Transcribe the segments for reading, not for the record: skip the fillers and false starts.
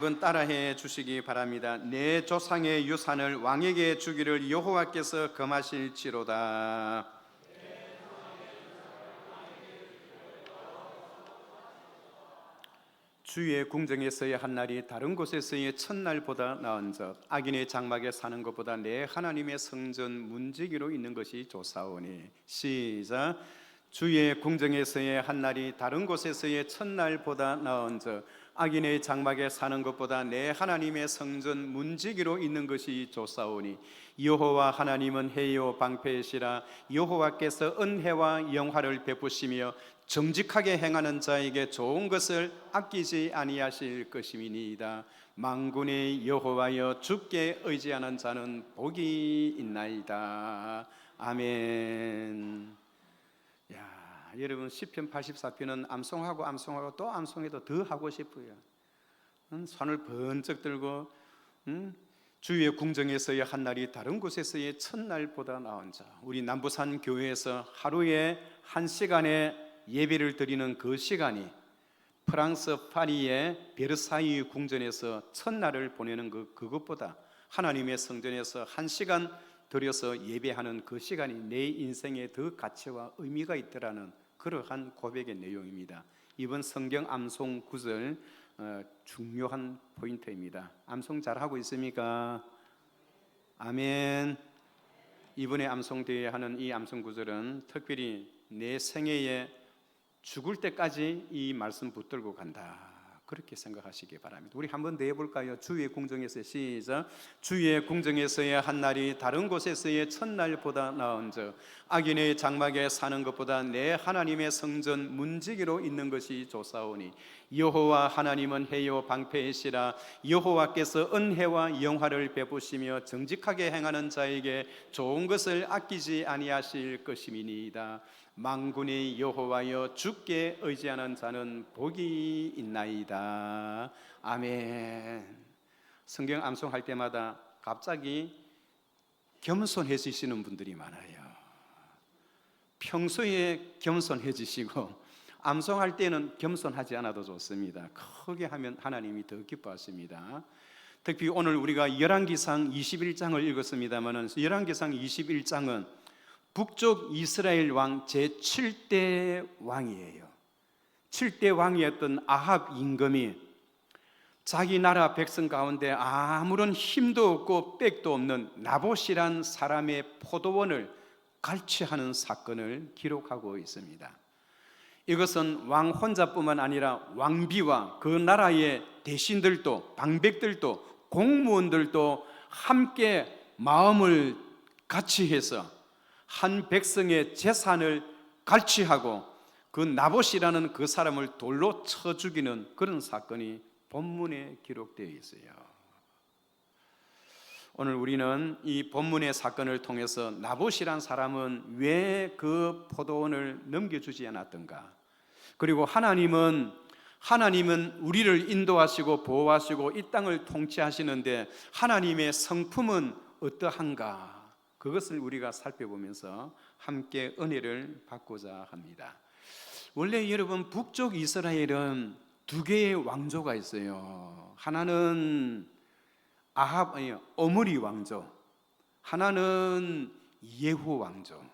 여러분 따라해 주시기 바랍니다. 내 조상의 유산을 왕에게 주기를 여호와께서 금하실지로다. 주의 궁정에서의 한 날이 다른 곳에서의 첫날보다 나은즉 악인의 장막에 사는 것보다 내 하나님의 성전 문지기로 있는 것이 좋사오니. 시작. 주의 궁정에서의 한 날이 다른 곳에서의 첫날보다 나은즉 악인의 장막에 사는 것보다 내 하나님의 성전 문지기로 있는 것이 좋사오니. 여호와 하나님은 해요 방패이시라. 여호와께서 은혜와 영화를 베푸시며 정직하게 행하는 자에게 좋은 것을 아끼지 아니하실 것임이니이다. 만군의 여호와여, 주께 의지하는 자는 복이 있나이다. 아멘. 야, 여러분 시편 84편은 암송하고 또 암송해도 더 하고 싶어요. 손을 번쩍 들고 주의 궁정에서의 한 날이 다른 곳에서의 첫날보다 나은 자. 우리 남부산 교회에서 하루에 1시간의 예배를 드리는 그 시간이 프랑스 파리의 베르사유 궁전에서 첫날을 보내는 그것보다 하나님의 성전에서 1시간 들여서 예배하는 그 시간이 내 인생에 더 가치와 의미가 있더라는 그러한 고백의 내용입니다. 이번 성경 암송 구절 중요한 포인트입니다. 암송 잘하고 있습니까? 아멘. 이번에 암송되어야 하는 이 암송 구절은 특별히 내 생애에 죽을 때까지 이 말씀 붙들고 간다, 그렇게 생각하시기 바랍니다. 우리 한번 더 해볼까요? 주의 궁정에서 시작. 주의 궁정에서의 한 날이 다른 곳에서의 첫날보다 나은즉 악인의 장막에 사는 것보다 내 하나님의 성전 문지기로 있는 것이 좋사오니. 여호와 하나님은 해요 방패이시라. 여호와께서 은혜와 영화를 베푸시며 정직하게 행하는 자에게 좋은 것을 아끼지 아니하실 것임이니이다. 만군의 여호와여, 주께 의지하는 자는 복이 있나이다. 아멘. 성경 암송할 때마다 갑자기 겸손해지시는 분들이 많아요. 평소에 겸손해지시고 암송할 때는 겸손하지 않아도 좋습니다. 크게 하면 하나님이 더 기뻐하십니다. 특히 오늘 우리가 열왕기상 21장을 읽었습니다만 열왕기상 21장은 북쪽 이스라엘 왕 제7대 왕이에요. 7대 왕이었던 아합 임금이 자기 나라 백성 가운데 아무런 힘도 없고 빽도 없는 나봇이란 사람의 포도원을 갈취하는 사건을 기록하고 있습니다. 이것은 왕 혼자뿐만 아니라 왕비와 그 나라의 대신들도 방백들도 공무원들도 함께 마음을 같이 해서 한 백성의 재산을 갈취하고 그 나봇이라는 그 사람을 돌로 쳐 죽이는 그런 사건이 본문에 기록되어 있어요. 오늘 우리는 이 본문의 사건을 통해서 나봇이란 사람은 왜 그 포도원을 넘겨주지 않았던가, 그리고 하나님은 우리를 인도하시고 보호하시고 이 땅을 통치하시는데 하나님의 성품은 어떠한가, 그것을 우리가 살펴보면서 함께 은혜를 받고자 합니다. 원래 여러분 북쪽 이스라엘은 두 개의 왕조가 있어요. 하나는 오므리 왕조, 하나는 예후 왕조.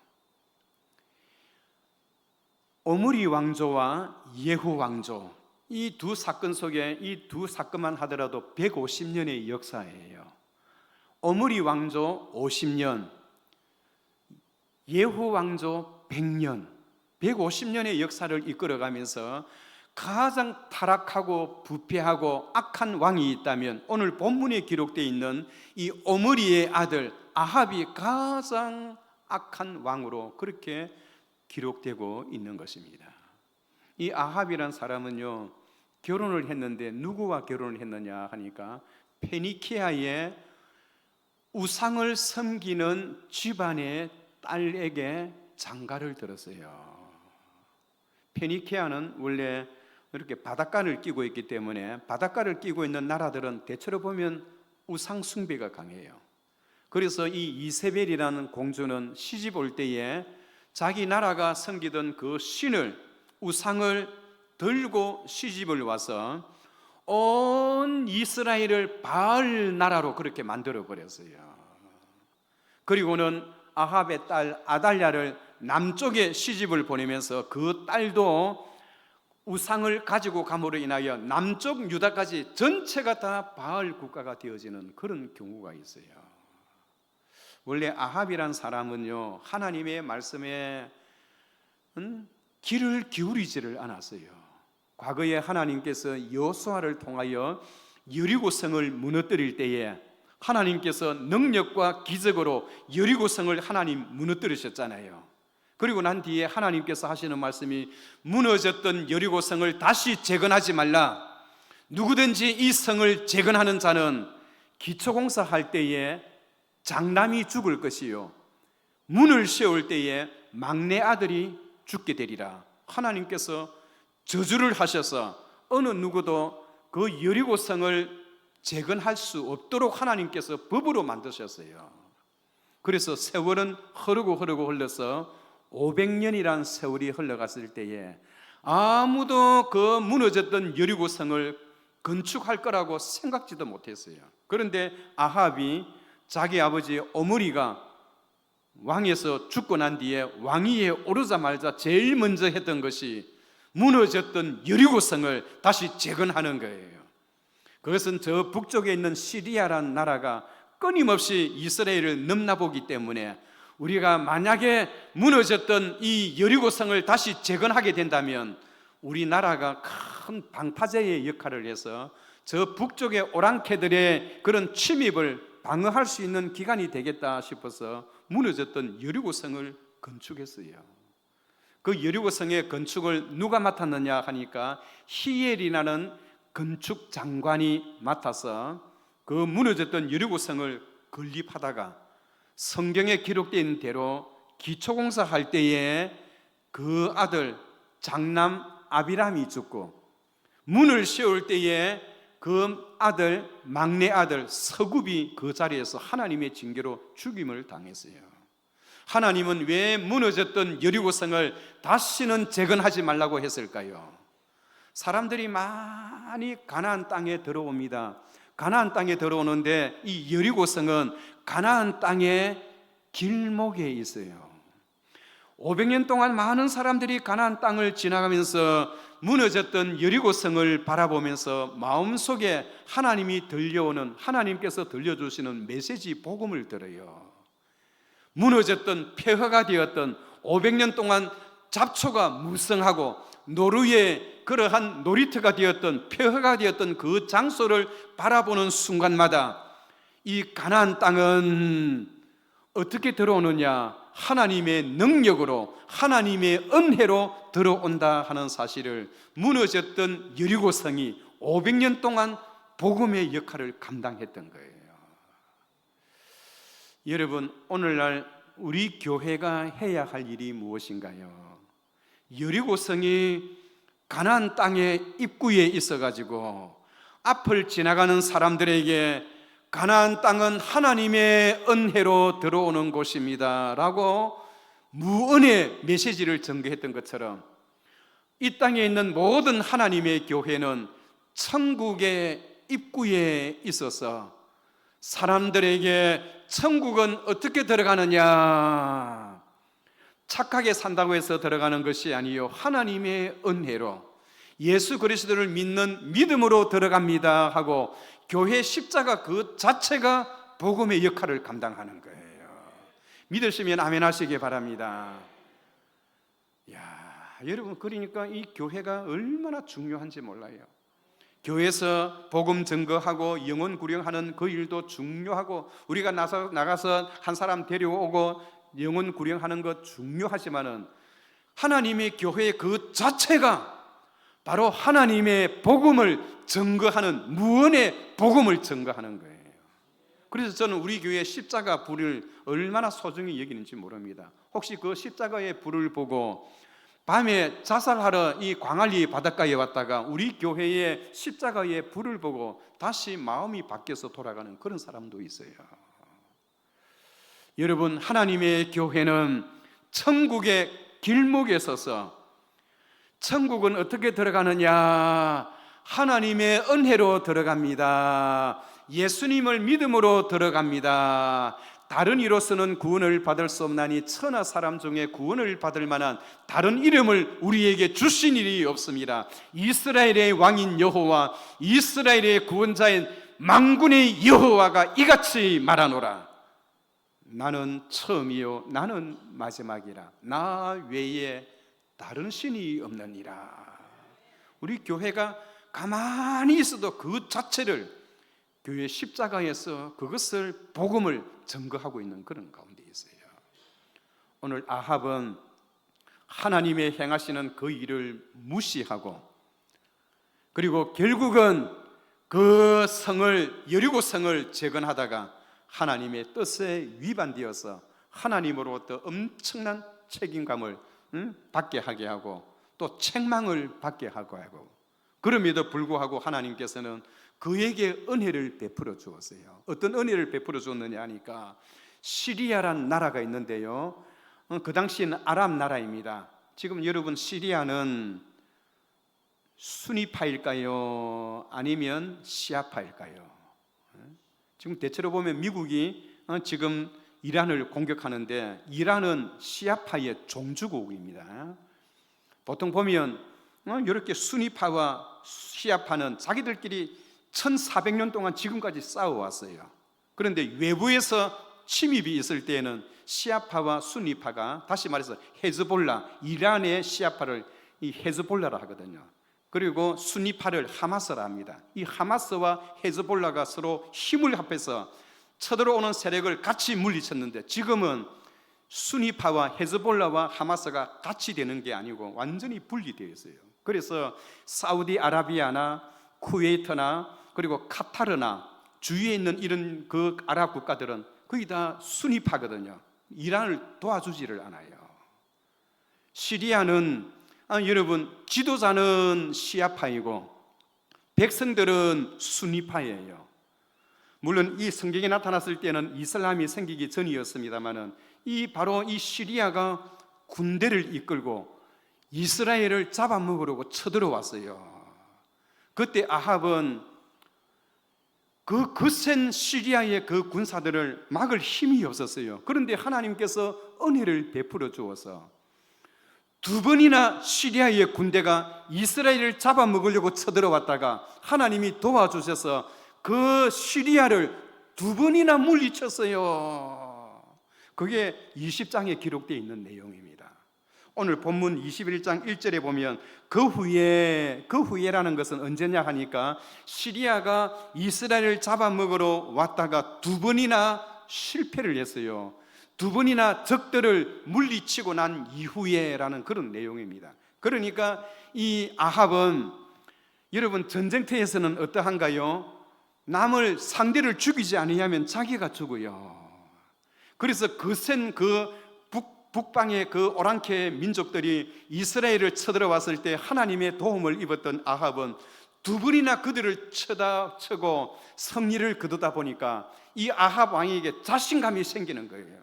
오므리 왕조와 예후 왕조, 이 두 사건 속에 이 두 사건만 하더라도 150년의 역사예요. 오므리 왕조 50년, 예후 왕조 100년, 150년의 역사를 이끌어가면서 가장 타락하고 부패하고 악한 왕이 있다면 오늘 본문에 기록되어 있는 이 오므리의 아들 아합이 가장 악한 왕으로 그렇게 기록되고 있는 것입니다. 이 아합이란 사람은요, 결혼을 했는데 누구와 결혼을 했느냐 하니까 페니키아의 우상을 섬기는 집안의 딸에게 장가를 들었어요. 페니키아는 원래 이렇게 바닷가를 끼고 있기 때문에 바닷가를 끼고 있는 나라들은 대체로 보면 우상 숭배가 강해요. 그래서 이 이세벨이라는 공주는 시집 올 때에 자기 나라가 섬기던 그 신을, 우상을 들고 시집을 와서 온 이스라엘을 바알 나라로 그렇게 만들어 버렸어요. 그리고는 아합의 딸 아달랴를 남쪽에 시집을 보내면서 그 딸도 우상을 가지고 감으로 인하여 남쪽 유다까지 전체가 다 바알 국가가 되어지는 그런 경우가 있어요. 원래 아합이란 사람은요, 하나님의 말씀에 귀를 기울이지를 않았어요. 과거에 하나님께서 여호수아를 통하여 여리고성을 무너뜨릴 때에 하나님께서 능력과 기적으로 여리고성을 하나님 무너뜨리셨잖아요. 그리고 난 뒤에 하나님께서 하시는 말씀이 무너졌던 여리고성을 다시 재건하지 말라. 누구든지 이 성을 재건하는 자는 기초공사할 때에 장남이 죽을 것이요 문을 세울 때에 막내 아들이 죽게 되리라. 하나님께서 저주를 하셔서 어느 누구도 그 여리고성을 재건할 수 없도록 하나님께서 법으로 만드셨어요. 그래서 세월은 흐르고 흘러서 500년이란 세월이 흘러갔을 때에 아무도 그 무너졌던 여리고성을 건축할 거라고 생각지도 못했어요. 그런데 아합이 자기 아버지 오므리가 왕에서 죽고 난 뒤에 왕위에 오르자마자 제일 먼저 했던 것이 무너졌던 여리고성을 다시 재건하는 거예요. 그것은 저 북쪽에 있는 시리아라는 나라가 끊임없이 이스라엘을 넘나보기 때문에 우리가 만약에 무너졌던 이 여리고성을 다시 재건하게 된다면 우리나라가 큰 방파제의 역할을 해서 저 북쪽의 오랑캐들의 그런 침입을 방어할 수 있는 기간이 되겠다 싶어서 무너졌던 여리고성을 건축했어요. 그 여리고성의 건축을 누가 맡았느냐 하니까 히엘이라는 건축 장관이 맡아서 그 무너졌던 여리고성을 건립하다가 성경에 기록된 대로 기초공사할 때에 그 아들 장남 아비람이 죽고 문을 세울 때에 그 아들 막내 아들 서굽이 그 자리에서 하나님의 징계로 죽임을 당했어요. 하나님은 왜 무너졌던 여리고성을 다시는 재건하지 말라고 했을까요? 사람들이 많이 가나안 땅에 들어옵니다. 가나안 땅에 들어오는데 이 여리고성은 가나안 땅의 길목에 있어요. 500년 동안 많은 사람들이 가나안 땅을 지나가면서 무너졌던 여리고성을 바라보면서 마음속에 하나님이 들려오는, 하나님께서 들려주시는 메시지 복음을 들어요. 무너졌던 폐허가 되었던 500년 동안 잡초가 무성하고 노루의 그러한 놀이터가 되었던 폐허가 되었던 그 장소를 바라보는 순간마다 이 가나안 땅은 어떻게 들어오느냐? 하나님의 능력으로, 하나님의 은혜로 들어온다 하는 사실을 무너졌던 여리고성이 500년 동안 복음의 역할을 감당했던 거예요. 여러분, 오늘날 우리 교회가 해야 할 일이 무엇인가요? 여리고성이 가나안 땅의 입구에 있어가지고 앞을 지나가는 사람들에게 가나안 땅은 하나님의 은혜로 들어오는 곳입니다 라고 무은의 메시지를 전개했던 것처럼 이 땅에 있는 모든 하나님의 교회는 천국의 입구에 있어서 사람들에게 천국은 어떻게 들어가느냐, 착하게 산다고 해서 들어가는 것이 아니요 하나님의 은혜로 예수 그리스도를 믿는 믿음으로 들어갑니다 하고 교회 십자가 그 자체가 복음의 역할을 감당하는 거예요. 믿으시면 아멘 하시기 바랍니다. 여러분, 그러니까 이 교회가 얼마나 중요한지 몰라요. 교회에서 복음 증거하고 영혼 구령하는 그 일도 중요하고 우리가 나가서 한 사람 데려오고 영혼 구령하는 것 중요하지만은 하나님의 교회 그 자체가 바로 하나님의 복음을 증거하는 무언의 복음을 증거하는 거예요. 그래서 저는 우리 교회 십자가 불을 얼마나 소중히 여기는지 모릅니다. 혹시 그 십자가의 불을 보고 밤에 자살하러 이 광안리 바닷가에 왔다가 우리 교회의 십자가의 불을 보고 다시 마음이 바뀌어서 돌아가는 그런 사람도 있어요. 여러분, 하나님의 교회는 천국의 길목에 서서 천국은 어떻게 들어가느냐, 하나님의 은혜로 들어갑니다. 예수님을 믿음으로 들어갑니다. 다른 이로서는 구원을 받을 수 없나니 천하 사람 중에 구원을 받을 만한 다른 이름을 우리에게 주신 일이 없습니다. 이스라엘의 왕인 여호와, 이스라엘의 구원자인 만군의 여호와가 이같이 말하노라. 나는 처음이요 나는 마지막이라. 나 외에 다른 신이 없느니라. 우리 교회가 가만히 있어도 그 자체를 교회 십자가에서 그것을 복음을 증거하고 있는 그런 가운데 있어요. 오늘 아합은 하나님의 행하시는 그 일을 무시하고, 그리고 결국은 그 성을, 여리고 성을 재건하다가 하나님의 뜻에 위반되어서 하나님으로부터 엄청난 책임감을 받게 하게 하고 또 책망을 받게 하고, 그럼에도 불구하고 하나님께서는 그에게 은혜를 베풀어 주었어요. 어떤 은혜를 베풀어 주었느냐 하니까, 시리아란 나라가 있는데요, 그 당시에는 아람 나라입니다. 지금 여러분, 시리아는 수니파일까요? 아니면 시아파일까요? 지금 대체로 보면 미국이 지금 이란을 공격하는데, 이란은 시아파의 종주국입니다. 보통 보면 이렇게 수니파와 시아파는 자기들끼리 1400년 동안 지금까지 싸워왔어요. 그런데 외부에서 침입이 있을 때에는 시아파와 수니파가, 다시 말해서 헤즈볼라, 이란의 시아파를 이 헤즈볼라라 하거든요. 그리고 수니파를 하마스라 합니다. 이 하마스와 헤즈볼라가 서로 힘을 합해서 쳐들어오는 세력을 같이 물리쳤는데, 지금은 수니파와 헤즈볼라와 하마스가 같이 되는 게 아니고 완전히 분리되어 있어요. 그래서 사우디아라비아나 쿠웨이트나 그리고 카타르나 주위에 있는 이런 그 아랍 국가들은 거의 다 수니파거든요. 이란을 도와주지를 않아요. 시리아는 여러분, 지도자는 시아파이고 백성들은 수니파예요. 물론 이 성경에 나타났을 때는 이슬람이 생기기 전이었습니다만은 바로 이 시리아가 군대를 이끌고 이스라엘을 잡아먹으려고 쳐들어왔어요. 그때 아합은 그 거센 시리아의 그 군사들을 막을 힘이 없었어요. 그런데 하나님께서 은혜를 베풀어 주어서 두 번이나 시리아의 군대가 이스라엘을 잡아먹으려고 쳐들어왔다가 하나님이 도와주셔서 그 시리아를 두 번이나 물리쳤어요. 그게 20장에 기록되어 있는 내용입니다. 오늘 본문 21장 1절에 보면 그 후에라는 것은 언제냐 하니까, 시리아가 이스라엘을 잡아먹으러 왔다가 두 번이나 실패를 했어요. 두 번이나 적들을 물리치고 난 이후에라는 그런 내용입니다. 그러니까 이 아합은, 여러분, 전쟁터에서는 어떠한가요? 남을, 상대를 죽이지 아니하면 자기가 죽어요. 그래서 거센 북방의 그 오랑캐 민족들이 이스라엘을 쳐들어왔을 때 하나님의 도움을 입었던 아합은 두 번이나 그들을 쳐고 승리를 거두다 보니까 이 아합 왕에게 자신감이 생기는 거예요.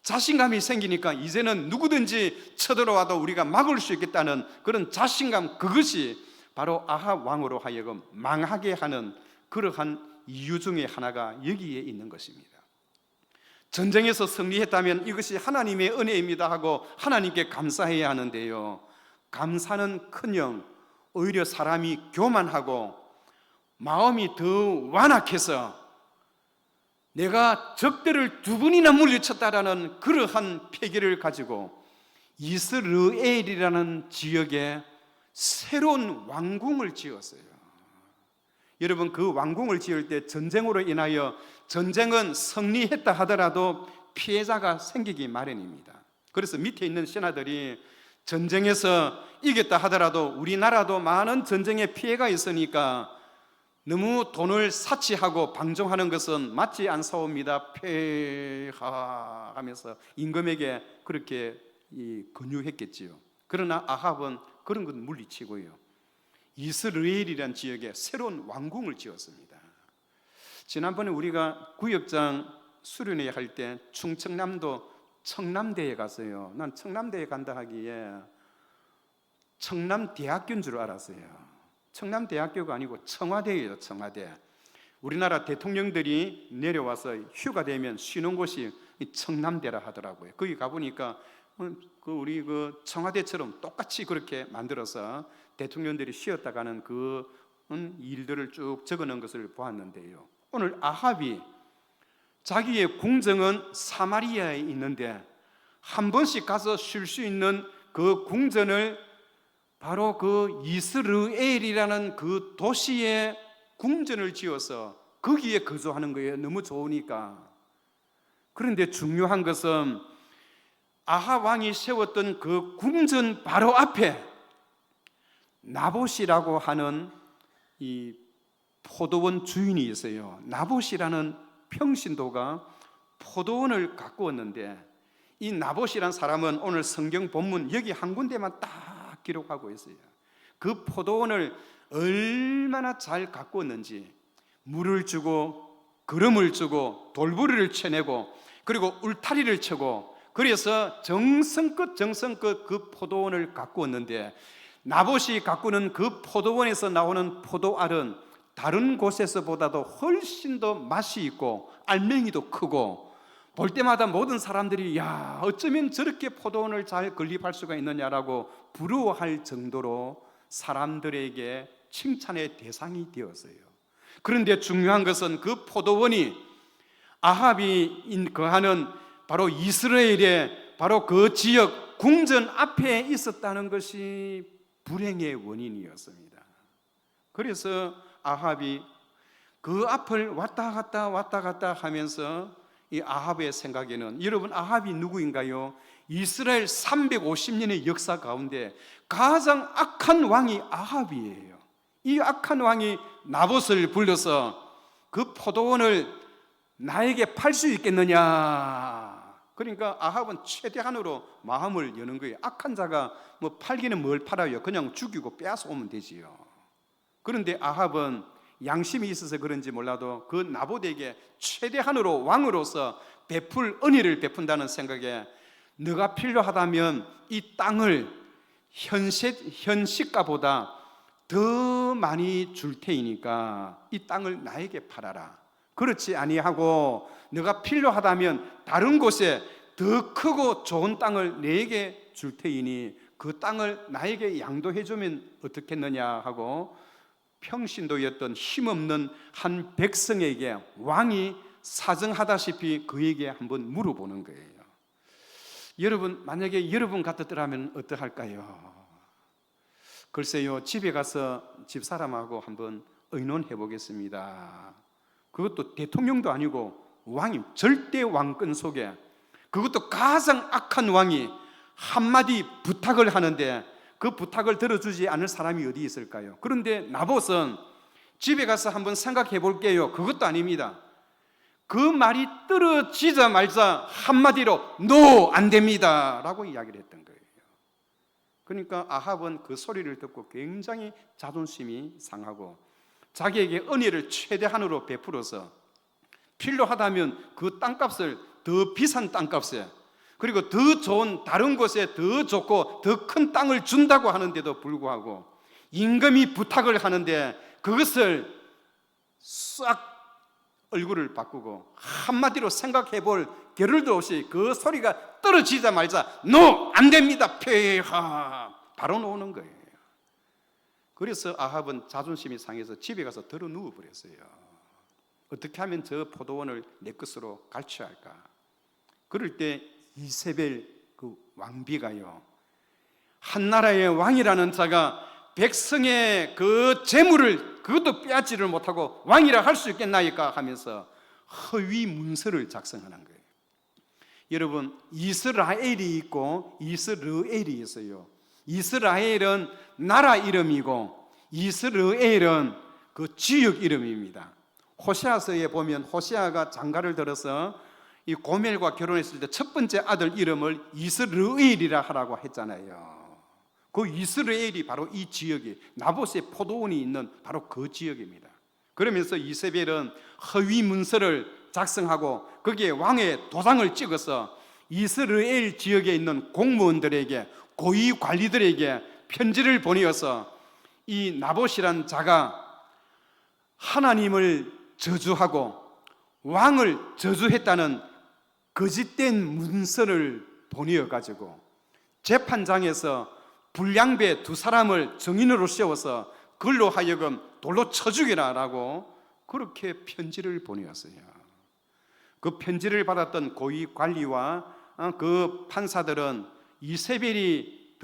자신감이 생기니까 이제는 누구든지 쳐들어와도 우리가 막을 수 있겠다는 그런 자신감, 그것이 바로 아합 왕으로 하여금 망하게 하는 그러한 이유 중에 하나가 여기에 있는 것입니다. 전쟁에서 승리했다면 이것이 하나님의 은혜입니다 하고 하나님께 감사해야 하는데요, 감사는커녕 오히려 사람이 교만하고 마음이 더 완악해서 내가 적들을 두 번이나 물리쳤다라는 그러한 패기를 가지고 이스라엘이라는 지역에 새로운 왕궁을 지었어요. 여러분, 그 왕궁을 지을 때 전쟁으로 인하여, 전쟁은 승리했다 하더라도 피해자가 생기기 마련입니다. 그래서 밑에 있는 신하들이 전쟁에서 이겼다 하더라도 우리나라도 많은 전쟁에 피해가 있으니까 너무 돈을 사치하고 방종하는 것은 맞지 않사옵니다, 폐하 하면서 임금에게 그렇게 권유했겠지요. 그러나 아합은 그런 건 물리치고요, 이스라엘이라는 지역에 새로운 왕궁을 지었습니다. 지난번에 우리가 구역장 수련회 할 때 충청남도 청남대에 갔어요. 난 청남대에 간다 하기에 청남대학교인 줄 알았어요. 청남대학교가 아니고 청와대예요. 청와대. 우리나라 대통령들이 내려와서 휴가 되면 쉬는 곳이 청남대라 하더라고요. 거기 가보니까 우리 청와대처럼 똑같이 그렇게 만들어서 대통령들이 쉬었다 가는 그 일들을 쭉 적어놓은 것을 보았는데요. 오늘 아합이 자기의 궁정은 사마리아에 있는데 한 번씩 가서 쉴 수 있는 그 궁전을 바로 그 이스르엘이라는 그 도시에 궁전을 지어서 거기에 거주하는 거예요. 너무 좋으니까. 그런데 중요한 것은 아합 왕이 세웠던 그 궁전 바로 앞에 나봇이라고 하는 이 포도원 주인이 있어요. 나봇이라는 평신도가 포도원을 가꾸었는데 이 나봇이라는 사람은 오늘 성경 본문 여기 한 군데만 딱 기록하고 있어요. 그 포도원을 얼마나 잘 가꾸었는지 물을 주고 거름을 주고 돌부리를 쳐내고 그리고 울타리를 쳐고 그래서 정성껏 그 포도원을 가꾸었는데 나봇이 가꾸는 그 포도원에서 나오는 포도알은 다른 곳에서보다도 훨씬 더 맛이 있고 알맹이도 크고 볼 때마다 모든 사람들이 야 어쩌면 저렇게 포도원을 잘 건립할 수가 있느냐라고 부러워할 정도로 사람들에게 칭찬의 대상이 되었어요. 그런데 중요한 것은 그 포도원이 아합이 거하는 바로 이스라엘의 바로 그 지역 궁전 앞에 있었다는 것이 불행의 원인이었습니다. 그래서 아합이 그 앞을 왔다 갔다 하면서 이 아합의 생각에는 여러분 아합이 누구인가요? 이스라엘 350년의 역사 가운데 가장 악한 왕이 아합이에요. 이 악한 왕이 나봇을 불러서 그 포도원을 나에게 팔 수 있겠느냐. 그러니까 아합은 최대한으로 마음을 여는 거예요. 악한 자가 뭐 팔기는 뭘 팔아요? 그냥 죽이고 빼앗아 오면 되지요. 그런데 아합은 양심이 있어서 그런지 몰라도 그 나봇에게 최대한으로 왕으로서 베풀 은혜를 베푼다는 생각에 너가 필요하다면 이 땅을 현시가보다 더 많이 줄 테이니까 이 땅을 나에게 팔아라. 그렇지 아니하고 너가 필요하다면 다른 곳에 더 크고 좋은 땅을 내게 줄 테이니 그 땅을 나에게 양도해 주면 어떻겠느냐 하고 평신도였던 힘없는 한 백성에게 왕이 사정하다시피 그에게 한번 물어보는 거예요. 여러분 만약에 여러분 같았더라면 어떡할까요? 글쎄요 집에 가서 집사람하고 한번 의논해 보겠습니다. 그것도 대통령도 아니고 왕이 절대 왕권 속에 그것도 가장 악한 왕이 한마디 부탁을 하는데 그 부탁을 들어주지 않을 사람이 어디 있을까요? 그런데 나봇은 집에 가서 한번 생각해 볼게요. 그것도 아닙니다. 그 말이 떨어지자마자 한마디로 NO! 안 됩니다 라고 이야기를 했던 거예요. 그러니까 아합은 그 소리를 듣고 굉장히 자존심이 상하고 자기에게 은혜를 최대한으로 베풀어서 필요하다면 그 땅값을 더 비싼 땅값에 그리고 더 좋은 다른 곳에 더 좋고 더 큰 땅을 준다고 하는데도 불구하고 임금이 부탁을 하는데 그것을 싹 얼굴을 바꾸고 한마디로 생각해 볼 겨를도 없이 그 소리가 떨어지자마자 NO! 안 됩니다 폐하 바로 놓는 거예요. 그래서 아합은 자존심이 상해서 집에 가서 들어 누워버렸어요. 어떻게 하면 저 포도원을 내 것으로 갈취 할까? 그럴 때 이세벨 그 왕비가요 한 나라의 왕이라는 자가 백성의 그 재물을 그것도 빼앗지를 못하고 왕이라 할 수 있겠나이까 하면서 허위 문서를 작성하는 거예요. 여러분 이스라엘이 있고 이스르엘이 있어요. 이스라엘은 나라 이름이고 이스르엘은 그 지역 이름입니다. 호세아서에 보면 호세아가 장가를 들어서 이 고멜과 결혼했을 때 첫 번째 아들 이름을 이스르엘이라 하라고 했잖아요. 그 이스라엘이 바로 이 지역이 나봇의 포도원이 있는 바로 그 지역입니다. 그러면서 이세벨은 허위 문서를 작성하고 거기에 왕의 도장을 찍어서 이스라엘 지역에 있는 공무원들에게 고위 관리들에게 편지를 보내어서 이 나봇이란 자가 하나님을 저주하고 왕을 저주했다는 거짓된 문서를 보내어 가지고 재판장에서 불량배 두 사람을 증인으로 세워서 그걸로 하여금 돌로 쳐 죽이라라고 그렇게 편지를 보내었어요. 그 편지를 받았던 고위 관리와 그 판사들은 이세벨이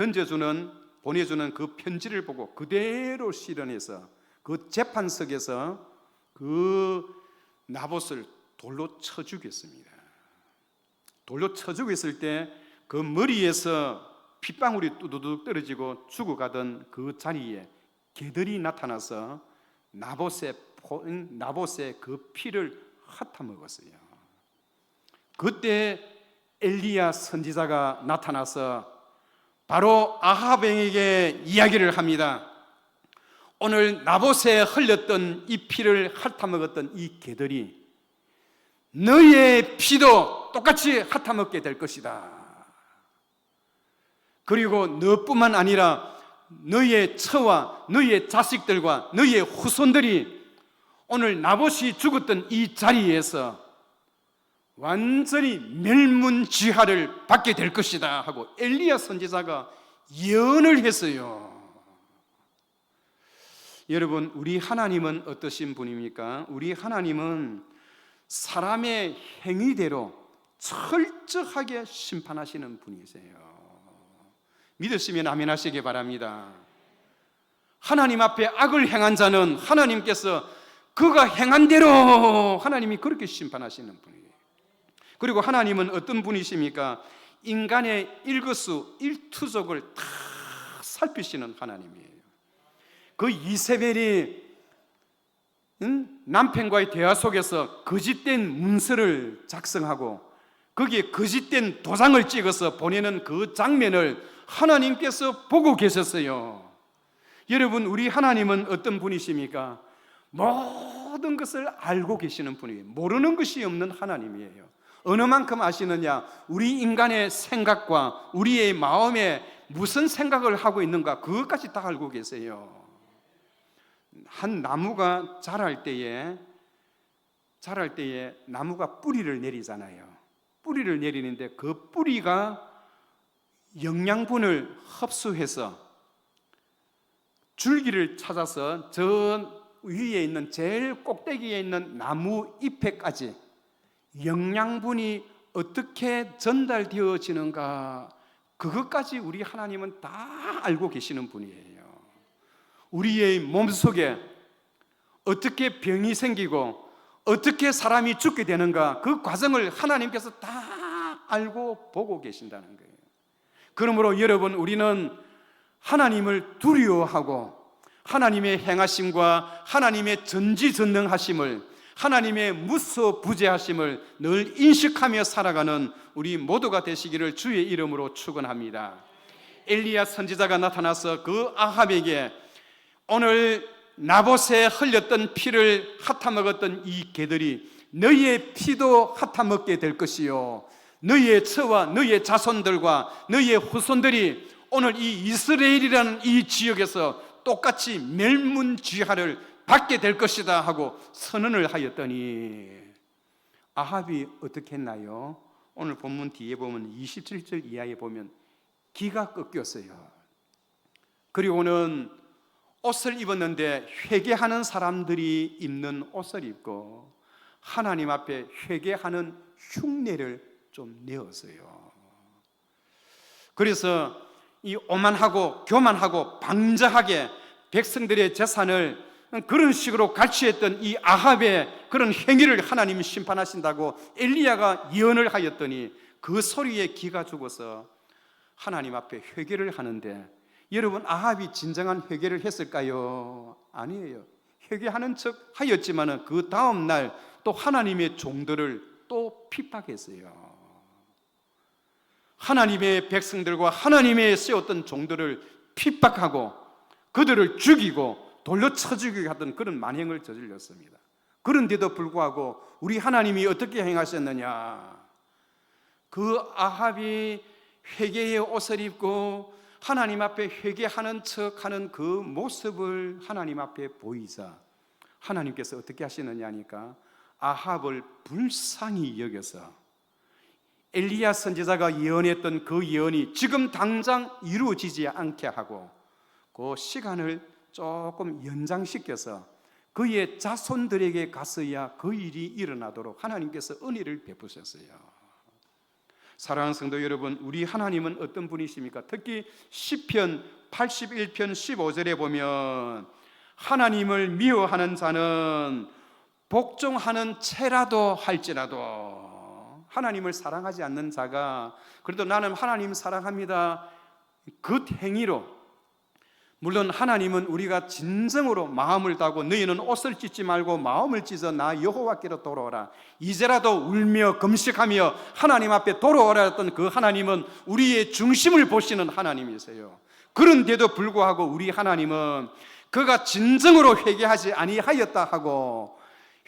보내주는 그 편지를 보고 그대로 실현해서 그 재판석에서 그 나봇을 돌로 쳐 죽였습니다. 돌로 쳐 죽였을 때 그 머리에서 핏방울이 뚜두둑 떨어지고 죽어가던 그 자리에 개들이 나타나서 나봇의 그 피를 핥아먹었어요. 그때 엘리야 선지자가 나타나서 바로 아합에게 이야기를 합니다. 오늘 나봇에 흘렸던 이 피를 핥아먹었던 이 개들이 너의 피도 똑같이 핥아먹게 될 것이다. 그리고 너뿐만 아니라 너의 처와 너의 자식들과 너의 후손들이 오늘 나봇이 죽었던 이 자리에서 완전히 멸문지하를 받게 될 것이다 하고 엘리야 선지자가 예언을 했어요. 여러분, 우리 하나님은 어떠신 분입니까? 우리 하나님은 사람의 행위대로 철저하게 심판하시는 분이세요. 믿으시면 아멘 하시기 바랍니다. 하나님 앞에 악을 행한 자는 하나님께서 그가 행한 대로 하나님이 그렇게 심판하시는 분이에요. 그리고 하나님은 어떤 분이십니까? 인간의 일거수 일투족을 다 살피시는 하나님이에요. 그 이세벨이 남편과의 대화 속에서 거짓된 문서를 작성하고 거기에 거짓된 도장을 찍어서 보내는 그 장면을 하나님께서 보고 계셨어요. 여러분, 우리 하나님은 어떤 분이십니까? 모든 것을 알고 계시는 분이에요. 모르는 것이 없는 하나님이에요. 어느 만큼 아시느냐? 우리 인간의 생각과 우리의 마음에 무슨 생각을 하고 있는가 그것까지 다 알고 계세요. 한 나무가 자랄 때에 나무가 뿌리를 내리잖아요. 뿌리를 내리는데 그 뿌리가 영양분을 흡수해서 줄기를 찾아서 저 위에 있는 제일 꼭대기에 있는 나무 잎에까지 영양분이 어떻게 전달되어지는가 그것까지 우리 하나님은 다 알고 계시는 분이에요. 우리의 몸속에 어떻게 병이 생기고 어떻게 사람이 죽게 되는가 그 과정을 하나님께서 다 알고 보고 계신다는 거예요. 그러므로 여러분, 우리는 하나님을 두려워하고 하나님의 행하심과 하나님의 전지전능하심을, 하나님의 무소부재하심을 늘 인식하며 살아가는 우리 모두가 되시기를 주의 이름으로 축원합니다. 엘리야 선지자가 나타나서 그 아합에게 오늘 나봇에 흘렸던 피를 핥아먹었던 이 개들이 너희의 피도 핥아먹게 될 것이요, 너희의 처와 너희의 자손들과 너희의 후손들이 오늘 이 이스라엘이라는 이 지역에서 똑같이 멸문지하를 받게 될 것이다 하고 선언을 하였더니 아합이 어떻게 했나요? 오늘 본문 뒤에 보면 27절 이하에 보면 기가 꺾였어요. 그리고는 옷을 입었는데 회개하는 사람들이 입는 옷을 입고 하나님 앞에 회개하는 흉내를 좀 내었어요. 그래서 이 오만하고 교만하고 방자하게 백성들의 재산을 그런 식으로 갈취했던 이 아합의 그런 행위를 하나님이 심판하신다고 엘리야가 예언을 하였더니 그 소리에 기가 죽어서 하나님 앞에 회개를 하는데, 여러분, 아합이 진정한 회개를 했을까요? 아니에요. 회개하는 척 하였지만 그 다음 날 또 하나님의 종들을 또 핍박했어요. 하나님의 백성들과 하나님의 세웠던 종들을 핍박하고 그들을 죽이고 돌로 쳐 죽이게 하던 그런 만행을 저질렀습니다. 그런데도 불구하고 우리 하나님이 어떻게 행하셨느냐? 그 아합이 회개의 옷을 입고 하나님 앞에 회개하는 척하는 그 모습을 하나님 앞에 보이자 하나님께서 어떻게 하시느냐니까 아합을 불쌍히 여겨서 엘리야 선지자가 예언했던 그 예언이 지금 당장 이루어지지 않게 하고 그 시간을 조금 연장시켜서 그의 자손들에게 갔어야 그 일이 일어나도록 하나님께서 은혜를 베푸셨어요. 사랑하는 성도 여러분, 우리 하나님은 어떤 분이십니까? 특히 시편 81편 15절에 보면 하나님을 미워하는 자는 복종하는 채라도 할지라도, 하나님을 사랑하지 않는 자가 그래도 나는 하나님 사랑합니다 그 행위로, 물론 하나님은 우리가 진정으로 마음을 다하고 너희는 옷을 찢지 말고 마음을 찢어 나 여호와께로 돌아오라, 이제라도 울며 금식하며 하나님 앞에 돌아오라 했던 그 하나님은 우리의 중심을 보시는 하나님이세요. 그런데도 불구하고 우리 하나님은 그가 진정으로 회개하지 아니하였다 하고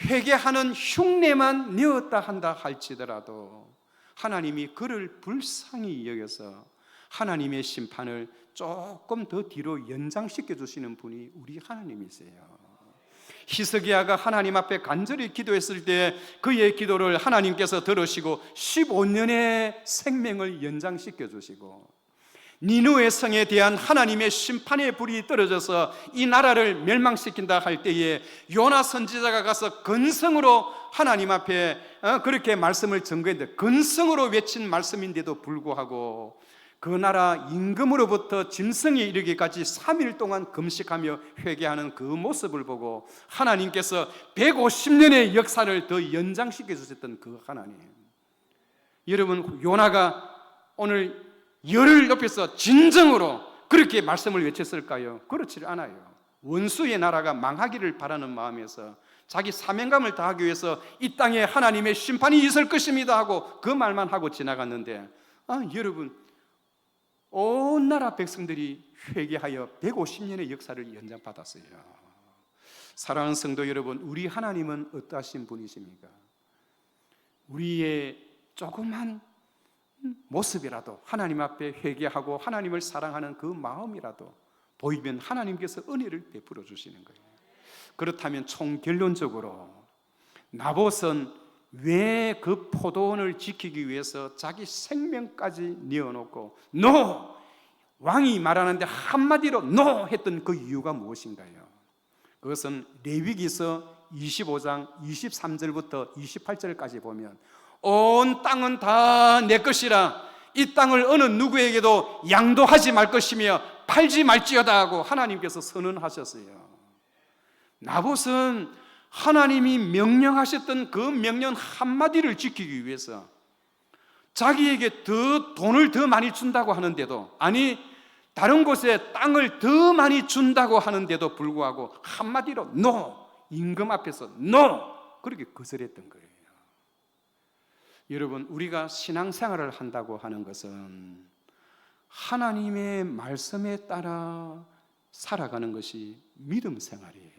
회개하는 흉내만 내었다 한다 할지라도 하나님이 그를 불쌍히 여겨서 하나님의 심판을 조금 더 뒤로 연장시켜 주시는 분이 우리 하나님이세요. 히스기야가 하나님 앞에 간절히 기도했을 때 그의 기도를 하나님께서 들으시고 15년의 생명을 연장시켜 주시고, 니느웨 성에 대한 하나님의 심판의 불이 떨어져서 이 나라를 멸망시킨다 할 때에 요나 선지자가 가서 근성으로 하나님 앞에 그렇게 말씀을 전거했는데, 근성으로 외친 말씀인데도 불구하고 그 나라 임금으로부터 짐승에 이르기까지 3일 동안 금식하며 회개하는 그 모습을 보고 하나님께서 150년의 역사를 더 연장시켜 주셨던 그 하나님, 여러분 요나가 오늘 열을 높여서 진정으로 그렇게 말씀을 외쳤을까요? 그렇지 않아요. 원수의 나라가 망하기를 바라는 마음에서 자기 사명감을 다하기 위해서 이 땅에 하나님의 심판이 있을 것입니다 하고 그 말만 하고 지나갔는데, 여러분 온 나라 백성들이 회개하여 150년의 역사를 연장받았어요. 사랑하는 성도 여러분, 우리 하나님은 어떠하신 분이십니까? 우리의 조그만 모습이라도 하나님 앞에 회개하고 하나님을 사랑하는 그 마음이라도 보이면 하나님께서 은혜를 베풀어 주시는 거예요. 그렇다면 총결론적으로 나봇은 왜 그 포도원을 지키기 위해서 자기 생명까지 내어놓고 NO! 왕이 말하는데 한마디로 NO! 했던 그 이유가 무엇인가요? 그것은 레위기서 25장 23절부터 28절까지 보면 온 땅은 다 내 것이라, 이 땅을 어느 누구에게도 양도하지 말 것이며 팔지 말지어다 하고 하나님께서 선언하셨어요. 나봇은 하나님이 명령하셨던 그 명령 한마디를 지키기 위해서 자기에게 돈을 더 많이 준다고 하는데도, 아니 다른 곳에 땅을 더 많이 준다고 하는데도 불구하고 한마디로 NO! 임금 앞에서 NO! 그렇게 거절했던 거예요. 여러분, 우리가 신앙생활을 한다고 하는 것은 하나님의 말씀에 따라 살아가는 것이 믿음 생활이에요.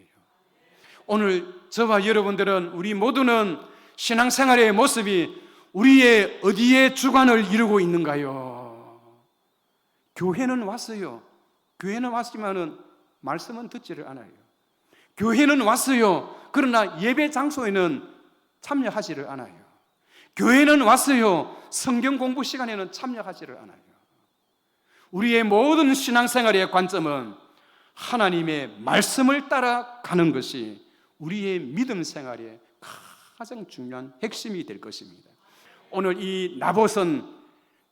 오늘 저와 여러분들은, 우리 모두는 신앙생활의 모습이 우리의 어디에 주관을 이루고 있는가요? 교회는 왔어요. 교회는 왔지만은 말씀은 듣지를 않아요. 교회는 왔어요. 그러나 예배 장소에는 참여하지를 않아요. 교회는 왔어요. 성경 공부 시간에는 참여하지를 않아요. 우리의 모든 신앙생활의 관점은 하나님의 말씀을 따라가는 것이 우리의 믿음 생활의 가장 중요한 핵심이 될 것입니다. 오늘 이 나봇은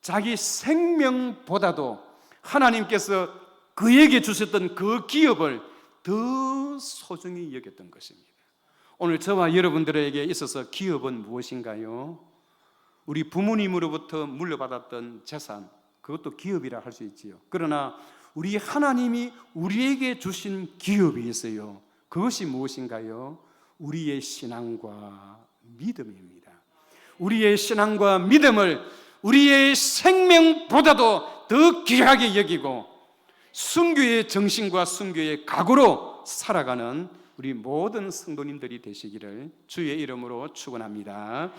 자기 생명보다도 하나님께서 그에게 주셨던 그 기업을 더 소중히 여겼던 것입니다. 오늘 저와 여러분들에게 있어서 기업은 무엇인가요? 우리 부모님으로부터 물려받았던 재산, 그것도 기업이라 할 수 있지요. 그러나 우리 하나님이 우리에게 주신 기업이 있어요. 그것이 무엇인가요? 우리의 신앙과 믿음입니다. 우리의 신앙과 믿음을 우리의 생명보다도 더 귀하게 여기고 순교의 정신과 순교의 각오로 살아가는 우리 모든 성도님들이 되시기를 주의 이름으로 축원합니다.